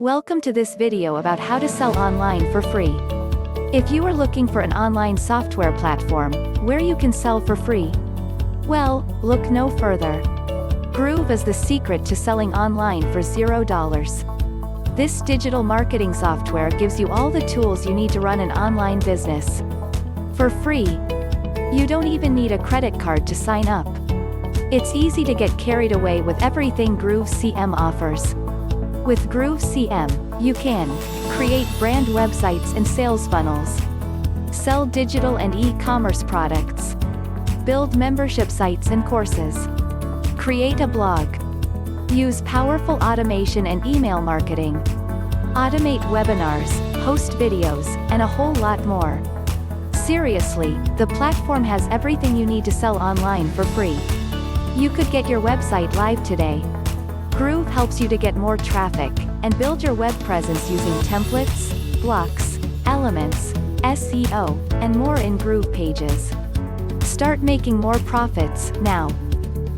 Welcome to this video about how to sell online for free. If you are looking for an online software platform, where you can sell for free, well, look no further. Groove is the secret to selling online for $0. This digital marketing software gives you all the tools you need to run an online business. For free. You don't even need a credit card to sign up. It's easy to get carried away with everything GrooveCM offers. With GrooveCM, you can create brand websites and sales funnels, sell digital and e-commerce products, build membership sites and courses, create a blog, use powerful automation and email marketing, automate webinars, host videos, and a whole lot more. Seriously, the platform has everything you need to sell online for free. You could get your website live today. Groove helps you to get more traffic, and build your web presence using templates, blocks, elements, S.E.O, and more in GroovePages. Start making more profits, now.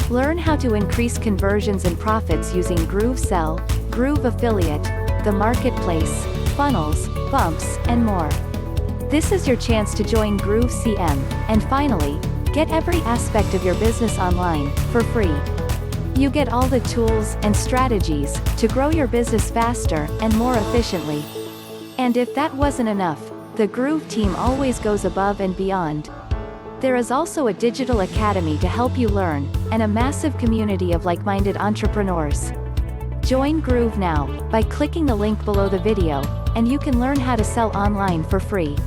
Learn how to increase conversions and profits using GrooveSell, Groove Affiliate, the Marketplace, funnels, bumps, and more. This is your chance to join GrooveCM, and finally, get every aspect of your business online, for free. You get all the tools and strategies to grow your business faster and more efficiently. And if that wasn't enough, the Groove team always goes above and beyond. There is also a digital academy to help you learn, and a massive community of like-minded entrepreneurs. Join Groove now by clicking the link below the video, and you can learn how to sell online for free.